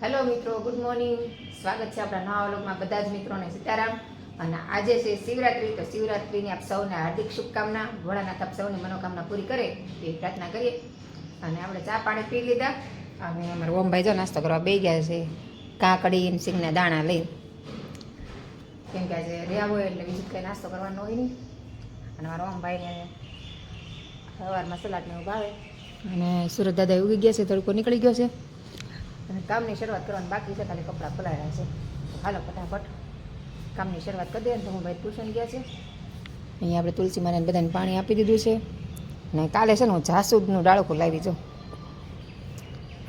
Hello મિત્રો, good morning. સ્વાગત છે આપણા નવા વ્લોગમાં બધા જ મિત્રોને સીતારામ. અને આજે છે શિવરાત્રી, તો શિવરાત્રીની આપ સૌને હાર્દિક શુભકામના. ભોળાનાથ આપ સૌની મનોકામના પૂરી કરે એ પ્રાર્થના કરીએ. અને આપણે ચા પાણી પી લીધા અને અમારા ઓમભાઈ જો નાસ્તો કરવા બેસી ગયા છે, કાકડી સિંગના દાણા લઈ. કેમ કે આજે રહ્યા હોય એટલે બીજું કંઈ નાસ્તો કરવાનો હોય નહીં. અને મારા ઓમભાઈને સવારમાં સલાડને એવું ભાવે. અને સુરત દાદા ઉગી ગયા છે, તડકો નીકળી ગયો છે અને કામની શરૂઆત કરવાની બાકી છે. ખાલી કપડાં પલાળ્યા છે. હાલો ફટાફટ કામની શરૂઆત કરી દે. તો હું ભાઈ ટ્યુશન ગયા છે. અહીંયા આપણે તુલસી માને બધાને પાણી આપી દીધું છે. અને કાલે છે ને હું જાસૂદનું ડાળખું લાવી જો,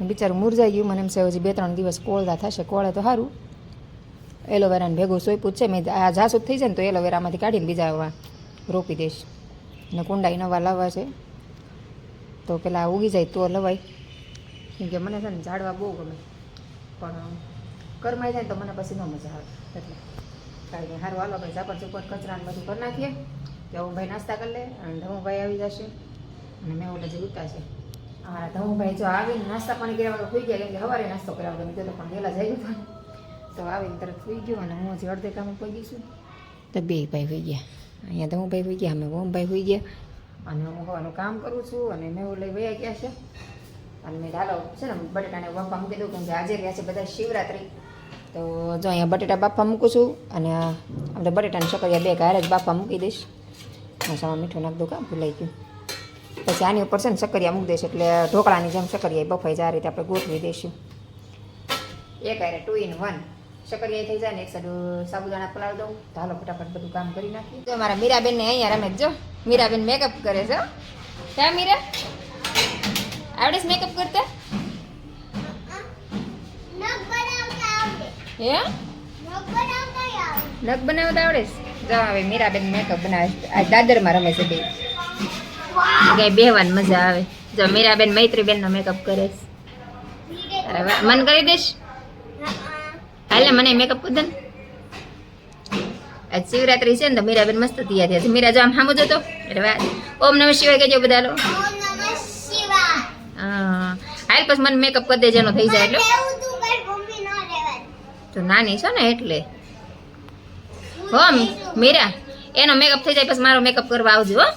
બિચારું મુરઝાઈ ગયું. મને એમ છે હજી 2-3 દિવસ કોળદા થશે. કોળે તો સારું, એલોવેરાને ભેગું સોંપ્યું છે મેં. આ જાસૂદ થઈ જાય ને તો એલોવેરામાંથી કાઢીને બીજા રોપી દઈશ. અને કુંડાઈ નવા લાવવા છે, તો પેલા ઉગી જાય તો લવાય. કેમ કે મને છે ને ઝાડવા બહુ ગમે, પણ કરમાઈ જાય તો મને પછી ન મજા આવે. એટલે કાંઈ નહીં, સારું હાલો આપણે ઝાપડ ચૂપડ કચરાને બધું કરી નાખીએ. તો ભાઈ નાસ્તા કરી લે અને ધમુભાઈ આવી જશે. અને મેં ઓલા જે ઉતા છે અમારા ધમુભાઈ જો આવીને નાસ્તા પાણી કર્યા વગર સુઈ ગયા. કેમ કે સવારે નાસ્તો કર્યા વગર મેં તો પણ વહેલા જઈ ગયું તો આવીને તરત સુઈ ગયો. અને હું હજી અડધે કામે પહોંચી ગઈશું. તો બે ભાઈ સુઈ ગયા. અહીંયા ધમુભાઈ સુઈ ગયા, અમે ઓમભાઈ સુઈ ગયા. અને હું હવાનું કામ કરું છું. અને મેં લઈ વયા ગયા છે. અને મેં હાલો છે ને બટેટાને બાફા મૂકી દઉં, કેમ કે આજે રહ્યા છે બધા શિવરાત્રી. તો જો અહીંયા બટેટા બાફા મૂકું છું. અને આપણે બટેટાને શકરિયા બે હારે જ બાફા મૂકી દઈશ. મસામાં મીઠું નાખ દઉં, કામ ભૂલાઈ ગયું. પછી આની ઉપર છે ને શકરિયા મૂકી દઈશ, એટલે ઢોકળાની જેમ શકરિયા બફાઈ જાય. આ રીતે આપણે ગોઠવી દઈશું. એક હારે 2 in 1 શકરિયા થઈ જાય ને એક સાઈડ સાબુદાણા પલાળી દઉં. તો હાલો ફટાફટ બધું કામ કરી નાખીએ. જો મારા મીરાબેનને અહીંયા રમે જો, મીરાબેન મેકઅપ કરે છે. ક્યાં મીરા, આવડે છે મેકઅપ કરતા? હે, નખ બનાવતા આવડે છે? જો હવે મીરાબેન મેકઅપ બનાવે છે. આ દાદરમાં રમે છે બે. કઈ બેહવાની મજા આવે. જો મીરાબેન મૈત્રીબેનનો મેકઅપ કરે છે. અરે વાહ, મન કરી દઈશ? હાલે મને મેકઅપ કરી દે ને. આજ શિવરાત્રી છે ને તો મીરાબેન મસ્ત તૈયાર થયા છે. મીરા જો આમ સામું જતો. અરે વાહ, ઓમ નમઃ શિવાય કહેજો બધા લો. હા હાલ પછી મને મેકઅપ કરી દેજે, એનો થઈ જાય એટલે. તો નાની છો ને એટલે. હો મીરા, એનો મેકઅપ થઈ જાય પછી મારો મેકઅપ કરવા આવજો હો.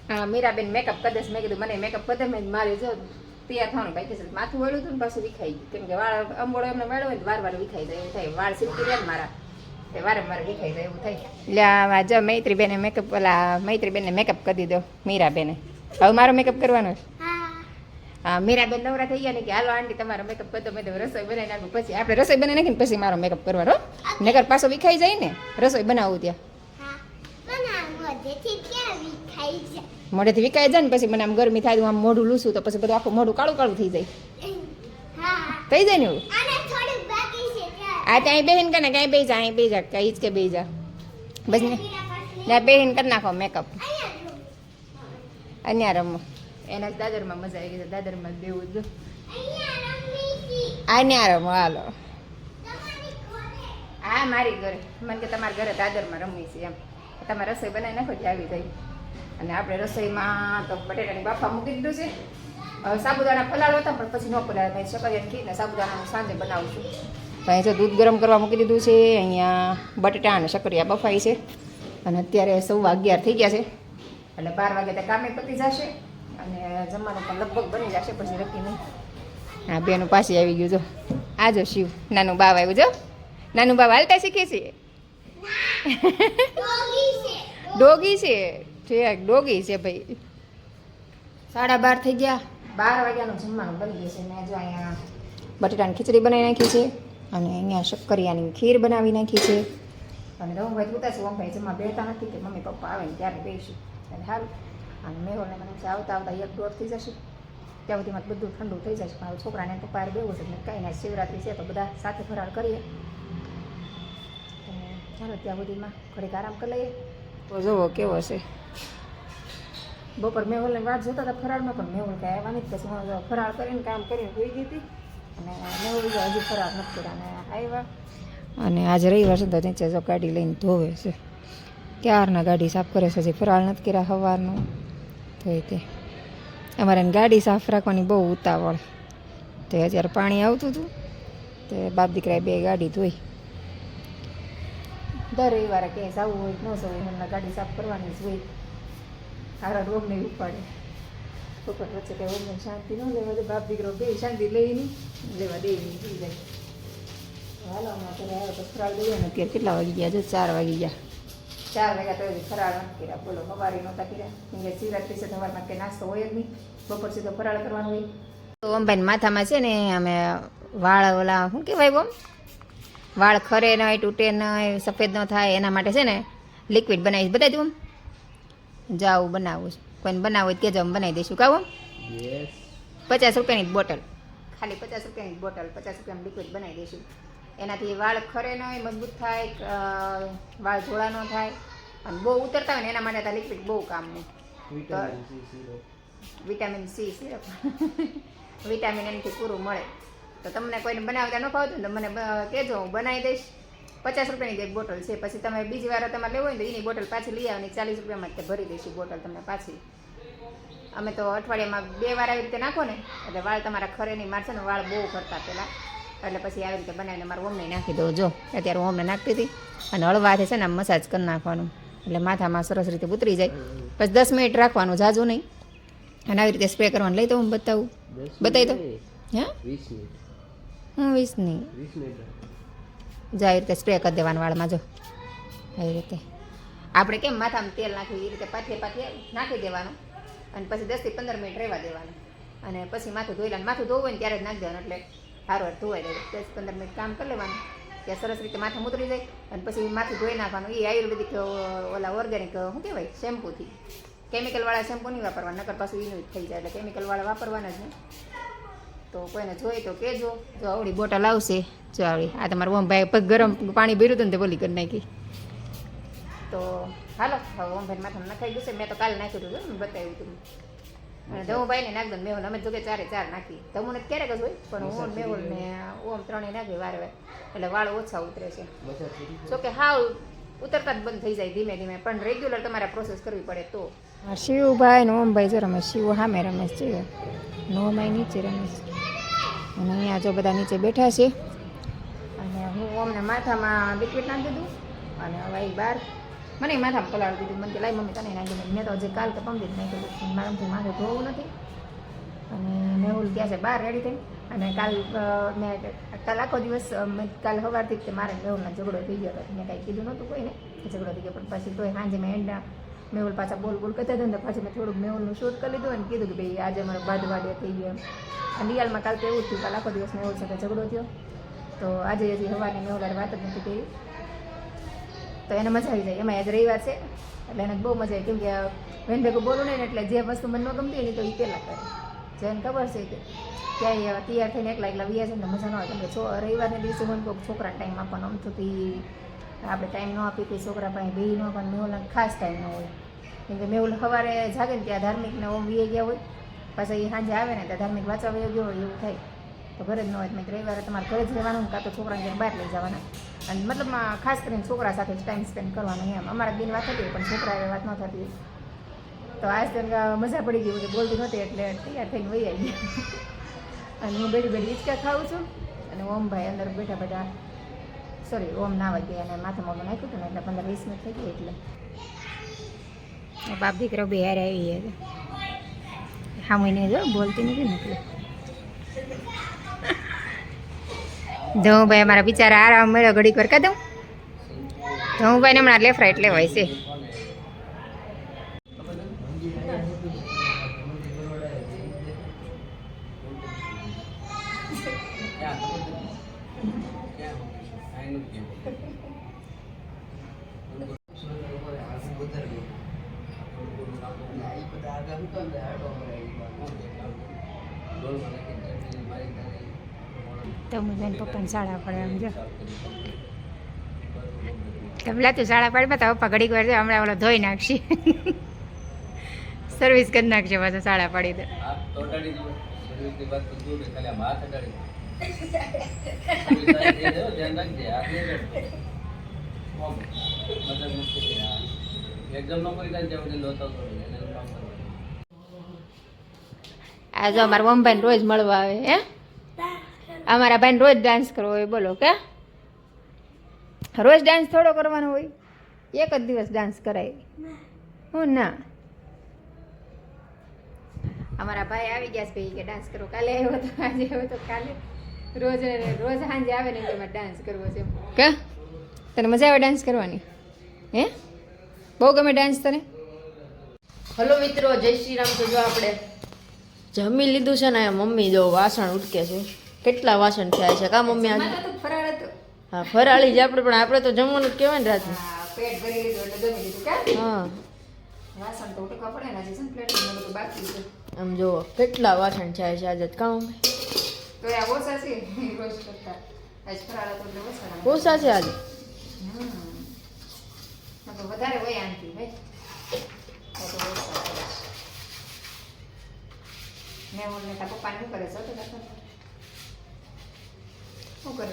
હા મીરાબેન મેકઅપ કરી દેશે. મેં કીધું મને મેકઅપ કરી દે. મેં મારે જો તૈયાર થવાનું બાકી છે. માથું વળ્યું હતું ને પાછું વિખાઈ ગયું. કેમ કે વાળ અંબોળો એમને મેળવો હોય ને વાર વિખાઈ જાય એવું થાય. વાળ સિલ્કી રહે ને મારા, તે વારંવાર વિખાઈ જાય એવું થાય. એટલે આમાં જો મૈત્રીબેને મેકઅપ, ઓલા મૈત્રીબેનને મેકઅપ કરી દીધો મીરાબેને. હવે મારો મેકઅપ કરવાનો છે. હા મીરાબેન નવરા થઈ ગયા ને કે હાલો આંટી તમારો મેકઅપ કરી દો. મેં તો રસોઈ બનાવી નાખું, પછી આપણે રસોઈ બનાવી નાખીને પછી મારો મેકઅપ કરવાનો. નકર પાછો વિખાઈ જાય ને રસોઈ બનાવવું ત્યાં. મોઢેથી વિખાઈ જાય ને પછી મને આમ ગરમી થાય, આમ મોઢું લૂસું તો પછી બધું આખું મોઢું કાળું કાળું થઈ જાય. થઈ જાય ને એવું. આ ત્યાં બેહીન કરે ને ક્યાંય બેસી જા, અહીં બેસી જા, કઈ જ કે બેસી જા બસ ને. ત્યાં બેહીન કરી નાખો મેકઅપ. અહીંયા રમો. એના દાદરમાં મજા આવી ગઈ. દાદરમાં દેવું જો અહીંયા રમો. હાલો હા મારી ઘરે. મને કે તમારા ઘરે દાદરમાં રમવી છે એમ. તમારે રસોઈ બનાવી નાખો જે આવી જાય. અને આપણે રસોઈમાં તો બટેટાની બાફા મૂકી દીધું છે. હવે સાબુદાણા પલાળો હતા પણ પછી ન પલાળે. મેં શકરિયા ખીને સાબુદાણા સાંજે બનાવું છું. તો અહીં જો દૂધ ગરમ કરવા મૂકી દીધું છે. અહીંયા બટેટા અને શકરિયા બફાઈ છે. અને અત્યારે 11:15 થઈ ગયા છે. એટલે 12 વાગે તો કામે પતી જશે. અને જમવાનું પણ લગભગ બની જશે, પછી નક્કી નહીં. હા બેનું પાછી આવી ગયું જો. આ જો શિવ નાનું બાવ આવ્યું જો. નાનું બાવ હાલતા શીખે છે. ડોગી છે, ઠીક ડોગી છે ભાઈ. 12:30 થઈ ગયા. 12 વાગ્યાનું જમવાનું બની ગયું છે. મેં જો અહીંયા બટેટાની ખીચડી બનાવી નાખી છે. અને અહીંયા શકરિયાની ખીર બનાવી નાખી છે. અને રમભાઈ ઉતા છે. ઓમભાઈ જમવા બેઠા નથી કે મમ્મી પપ્પા આવે ને ત્યારે બેસીશું. એટલે સારું. અને મેહોલને મને આવતા 1-1:30 થઈ જશે. ત્યાં સુધીમાં બધું ઠંડુ થઈ જશે. મારા છોકરાને પપ્પા બેવું છે. કાંઈ ના, શિવરાત્રી છે તો બધા સાથે ફરાળ કરીએ. ચાલો ત્યાં સુધીમાં ઘડીક આરામ કરી લઈએ. તો જુઓ કેવો છે. બપોર મેહોલને વાટ જોતા હતા ફરાળમાં, પણ મેહોલ કાંઈ આવ્યા નથી. પછી હું ફરાળ કરીને કામ કરીને હોઈ ગઈ હતી. અને મેહોલ હજી ફરાળ નથી કર્યા અને આવ્યા. અને આજે રવિવાર છે તો નીચે જો ગાડી લઈને ધોવે છે. ક્યારના ગાડી સાફ કરે છે. હજી ફરાળ નથી કર્યા સવારનું. તો તે અમારે ગાડી સાફ રાખવાની બહુ ઉતાવળ. તો અત્યારે પાણી આવતું હતું તો બાપ દીકરાએ બે ગાડી ધોઈ. દર રવિવારે ક્યાંય જવું હોય ન જવું હોય હમણાં ગાડી સાફ કરવાની જ હોય. હારા રોગને ઉપાડે પોપટ વચ્ચે કંઈ ઓમને શાંતિ ન લેવા દે. બાપ દીકરો બે શાંતિ લઈ નહીં લેવા દે નહીં થઈ જાય. હાલો હમણાં ઘરે આવ્યો તો ફરાળ દઈએ ને. અત્યારે કેટલા વાગી ગયા? જો 4 વાગી ગયા. 4 વાગ્યા તો હજી ફરાળ નથી કર્યા. બોલો સવારે નહોતા કર્યા કેમ કે શિવરાત્રી છે સવારમાં કંઈ નાસ્તો હોય જ નહીં. બપોર સીધો ફરાળ કરવાનો હોય. તો અંબાઈને માથામાં છે ને અમે વાળ ઓલા શું કહેવાય બોમ વાળ ખરે ન હોય તૂટે ન હોય સફેદ ન થાય એના માટે છે ને લિક્વિડ બનાવીશ. બતાવી દઉં જાઉં બનાવું કોઈને બનાવું હોય કે જ બનાવી દઈશું. કાવું 50 રૂપિયાની બોટલ, ખાલી 50 રૂપિયાની બોટલ, 50 રૂપિયાનું લિક્વિડ બનાવી દઈશું. એનાથી વાળ ખરે ન હોય, મજબૂત થાય, વાળ ધોળા ન થાય અને બહુ ઉતરતા હોય ને એના માટે આ લિક્વિડ બહુ કામનું. વિટામિન સી સિરપ વિટામિન એનાથી પૂરું મળે. તો તમને કોઈને બનાવતા ન ફાવતું ને તો મને કહેજો, હું બનાવી દઈશ. 50 રૂપિયાની એક બોટલ છે. પછી તમે બીજી વાર તમારે લેવો હોય ને તો એની બોટલ પાછી લઈ આવવાની. 40 રૂપિયામાં જ ભરી દઈશું બોટલ તમને પાછી. અમે તો અઠવાડિયામાં 2 વાર આવી રીતે નાખો ને એટલે વાળ તમારા ખરે નહીં. મારશે ને વાળ બહુ કરતા પહેલાં એટલે પછી આવી રીતે બનાવીને મારું ઓમને નાખી દઉં. જો અત્યારે હું ઓમને નાખતી હતી અને હળવાથી છે ને આમ મસાજ કરી નાખવાનું એટલે માથામાં સરસ રીતે ઉતરી જાય. પછી 10 મિનિટ રાખવાનું, જાજુ નહીં. અને આવી રીતે સ્પ્રે કરવાનું. લઈ તો હું બતાવું, બતાવી દઉં. હા 20 મિનિટ. હું 20 નહીં, જો આવી રીતે સ્પ્રે કરી દેવાનું વાળમાં. જો આવી રીતે આપણે કેમ માથામાં તેલ નાખ્યું એ રીતે પાથે નાખી દેવાનું અને પછી 10 થી 15 મિનિટ રહેવા દેવાનું. અને પછી માથું ધોઈ લેવાનું. માથું ધોવું હોય ને ત્યારે જ નાખી દેવાનું એટલે સારું ધોવાઈ જાય. 10-15 મિનિટ કામ કરી લેવાનું ત્યાં સરસ રીતે માથા ઉતરી જાય. અને પછી માથું ધોઈ નાખવાનું. એ આયુર્વેદિક ઓલા ઓર્ગેનિક શું કહેવાય શેમ્પૂથી. કેમિકલવાળા શેમ્પૂ નહીં વાપરવાના, નકર પાછું એનું થઈ જાય. એટલે કેમિકલવાળા વાપરવાના જ નહીં. તો કોઈને જોઈએ તો કહેજો. જો આવડી બોટલ આવશે. જો આવડી આ તમારું ઓમભાઈ પગ ગરમ પાણી ભર્યું હતું ને તે બોલી કરી નાખી. તો હાલો હવે ઓમભાઈ માથામાં નખાઈ ગયું છે. મેં તો કાલે નાખ્યું હતું ને બતાવ્યું હતું. અને ધમુભાઈને નાખ દો મેહુલ. અમે જો કે 4 નાખી. ધમુને ક્યારેક જ હોય પણ હું મેહુલ ને ઓમ 3 નાખી વારે વાર એટલે વાળ ઓછા ઉતરે છે. જોકે હાવ ઉતરતા જ બંધ થઈ જાય ધીમે ધીમે. પણ રેગ્યુલર તમારે પ્રોસેસ કરવી પડે તો. શિવભાઈ ને ઓમભાઈ જો રમેશ. શિવ સામે રમેશ છે, નોમાઈ નીચે રમેશ. અને અહીંયા જો બધા નીચે બેઠા છે. અને હું અમને માથામાં લિક્વિડ નાખી દીધું અને હવે એ બહાર મને માથામાં પલાળી દીધું. મને કે લાઈ મમ્મી તને નાખી દીધું. મેં તો હજી કાલ તો પંપી જ નાખી દીધું. મારાથી માથું ધોવું નથી. અને મેહુલ ગયા છે બહાર રેડી થઈ. અને મેં કાલ આખો દિવસ કાલ સવારથી જ મારે મેહુલના ઝઘડો થઈ ગયો હતો. મેં કાંઈ કીધું નહોતું કોઈને ઝઘડો થઈ ગયો. પણ પછી તોય સાંજે મેં એન્ડા મેહુલ પાછા બોલ કરતા હતા ને પછી મેં થોડુંક મેહુલનું શૂટ કરી લીધું અને કીધું કે ભાઈ આજે મારો બાદવાડે થઈ ગયો. અને રિયાલમાં કાલ તો એવું જ થયું. કાલ આખો દિવસ મેહુલ સાથે ઝઘડો થયો. તો આજે હજી સવારની મેહુલારે વાત જ નથી કરી. તો એને મજા આવી જાય. એમાં આજે રવિવાર છે એટલે એને બહુ મજા આવી. કેમ કે વેન ભેગું બોલું નહીં એટલે જે વસ્તુ મને ન ગમતી હોય ને તો એ પહેલાં કરે. જેને ખબર છે કે ક્યાંય તૈયાર થઈને એકલા વ્યા છે ને મજા ન આવે. કેમ કે રવિવારના દિવસે મને કોઈ છોકરા ટાઈમ આપવાનો આમથી આપણે ટાઈમ ન આપીએ તો છોકરા પાસે બે ન આપવાનું. મેહુલને ખાસ ટાઈમ ન હોય. કેમ કે મેહુલ સવારે જાગે ને ત્યાં ધાર્મિકને ઓમ વી ગયા હોય. પાછા એ સાંજે આવે ને ત્યાં ધાર્મિક વાંચવા વહી ગયો હોય એવું થાય. તો ઘરે જ ન હોય. મેં રવિવારે તમારે ઘરે જ રહેવાનું કાં તો છોકરાને ઘરે બહાર લઈ જવાના. અને મતલબમાં ખાસ કરીને છોકરા સાથે ટાઈમ સ્પેન્ડ કરવાનો. એમ અમારા બેન વાત થતી હોય પણ છોકરા વાત ન થતી હોય. તો આજ તો મજા પડી ગઈ. બોલતી નહોતી એટલે તૈયાર થઈને વહી આવી. અને હું બેઠી હિંચકા ખાઉં છું. અને ઓમભાઈ અંદર બેઠા સોરી ઓમ નાવા ગયા અને માથામાં નાખ્યું હતું ને એટલે 15-20 મિનિટ થઈ ગઈ. એટલે બાપ દીકરો બે હારે આવી ગયા. સામુને જો બોલતી નથી ને એટલે ધમુભાઈ અમારા બિચારા આરામ મળ્યો ઘડીક વાર કાં દઉં. ધમુભાઈને હમણાં લેફ્ટ રાઈટ લેવાય છે. તમે બેન પપ્પાને શાળા પડે એમ જો તબલા તું શાળા પાડી બતા પપ્પા ઘડીક વાર હમણાં ઓલો ધોઈ નાખશે. સર્વિસ કરી નાખશે પાછું શાળા પાડી તો. આ જો અમારા મમ્મીભાઈને રોજ મળવા આવે હે અમારા ભાઈને રોજ ડાન્સ કરવો હોય બોલો કે રોજ ડાન્સ થોડો કરવાનો હોય એક જ દિવસ ડાન્સ કરાય હું ના અમારા ભાઈ આવી ગયા છે ભાઈ કે ડાન્સ કરો કાલે આવ્યો તો આજે આવ્યો તો કાલે રોજ રોજ સાંજે આવે ને એમાં ડાન્સ કરવો છે કે તને મજા આવે ડાન્સ કરવાની હે બહુ ગમે ડાન્સ તને હલો મિત્રો જય શ્રી રામ. તો જો આપણે જમી લીધું છે ને મમ્મી જો વાસણ ઉટકે છે કેટલા વાસણ થયા છે કા મમ્મી આજે ફરાળ હતો હા ફરાળી જ આપણે પણ આપણે તો જમવાનું જ કહેવાય ને રાતનું પેટ ભરી લીધું એટલે જમી લીધું કા હા વાસણ તો ઉટકવા પડે ને હજી પ્લેટ બધું બાકી છે આમ જો કેટલા વાસણ થયા છે આજે કા મમ્મી તો આ ઓછા છે રોજ કરતા આજ ફરાળ હતો એટલે ઓછા છે આજે તો વધારે હોય આંટી ભાઈ મેં મને તારા પપ્પાને શું કરે છે તો શું કરે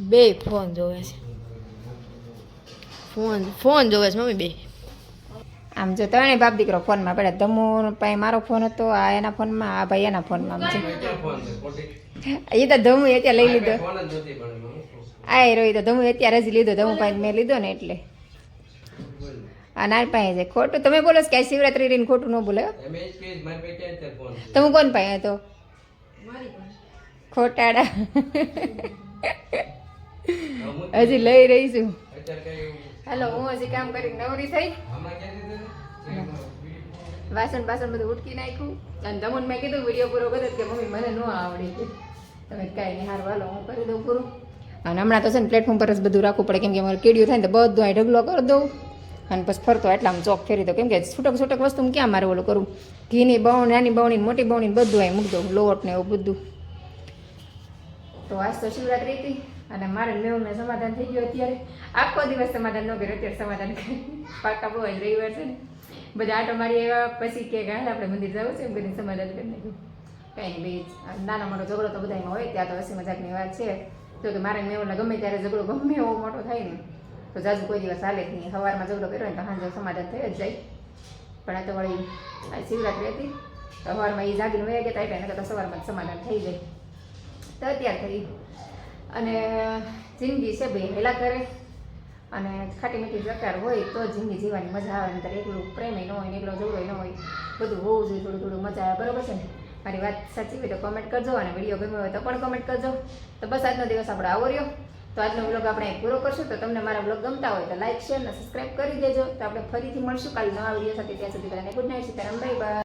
બે ફોન જોવે છે ફોન જોવે છે મમ્મી બે આમ જો ત્રણે બાપ દીકરો ફોનમાં પડ્યા ધમુ પાસે મારો ફોન હતો આ એના ફોનમાં આ ભાઈ એના ફોનમાં આમ છે એ તો ધમુ અત્યારે લઈ લીધો આ રહ્યો તો ધમુ અત્યારે જ લીધો ધમુ પાસે મેં લીધો ને એટલે આ નાર પાસે છે ખોટું તમે બોલો કે શિવરાત્રી રહીને ખોટું ન બોલે તમે કોણ પાસે હતો ખોટાડા હજી લઈ રહી છું હાલો હું હજી કામ કરી નવરી થઈ વાસણ બાસણ બધું ઉટકી નાખ્યું અને તમુન મેં કીધું વિડીયો પૂરો કર્યો કે મમ્મી મને ન આવડી તમે કાંઈ નહીં હાર વાલો હું કરી દઉં પૂરું અને હમણાં તો છે ને પ્લેટફોર્મ પર જ બધું રાખવું પડે કેમ કે અમારે કીડિયું થાય ને તો બધું અહીં ઢગલો કરી દઉં અને પછી ફરતો એટલામાં ચોક ફેરી દઉં કેમ કે છૂટક છૂટક વસ્તુ ક્યાં મારે ઓલું કરું ઘીની બવણ નાની બવણી મોટી બવણી બધું અહીં મૂકી દઉં લોટ ને એવું બધું તો આજ તો શિવરાત્રી હતી અને મારે મેળુને સમાધાન થઈ ગયું અત્યારે આખો દિવસ સમાધાન ન કર્યું અત્યારે સમાધાન કરી પાકા બહુ જ રવિવાર છે ને બધા આટો મારી આવ્યા પછી કે હાલ આપણે મંદિર જવું છે એમ કરીને સમાધાન કરી નાખ્યું કંઈ નહીં ભાઈ નાનો મોટો ઝઘડો તો બધામાં હોય ત્યાં તો હસી મજાકની વાત છે તો કે મારે મેળુને ગમે ત્યારે ઝઘડો ગમે એવો મોટો થાય ને તો જાજુ કોઈ દિવસ હાલે જ નહીં સવારમાં ઝઘડો કર્યો ને તો સાંજે સમાધાન થઈ જ જાય પણ આ તો વળી આ શિવરાત્રી હતી તો સવારમાં એ જાગીને વયા ગયા હતા એટલે તો સવારમાં જ સમાધાન થઈ જાય તો અત્યારે થઈ અને જિંદગી છે ભાઈ હેલા કરે અને ખાટી મીઠી પ્રકાર હોય તો જિંદગી જીવવાની મજા આવે નહીતર એકલું પ્રેમ ન હોય ને એકલો ઝઘડો ન હોય બધું હોવું જોઈએ થોડું થોડું મજા આવે બરાબર છે ને મારી વાત સાચી હોય તો કમેન્ટ કરજો અને વિડીયો ગમ્યો હોય તો પણ કમેન્ટ કરજો તો બસ આજનો દિવસ આપણે આવો રહ્યો તો આજનો વ્લોગ આપણે પૂરો કરશું તો તમને મારા વ્લોગ ગમતા હોય તો લાઈક શેર અને સબસ્ક્રાઈબ કરી દેજો તો આપણે ફરીથી મળશું કાલે નવા વિડીયો સાથે ત્યાં સુધી બધાને good night Sitaram bye bye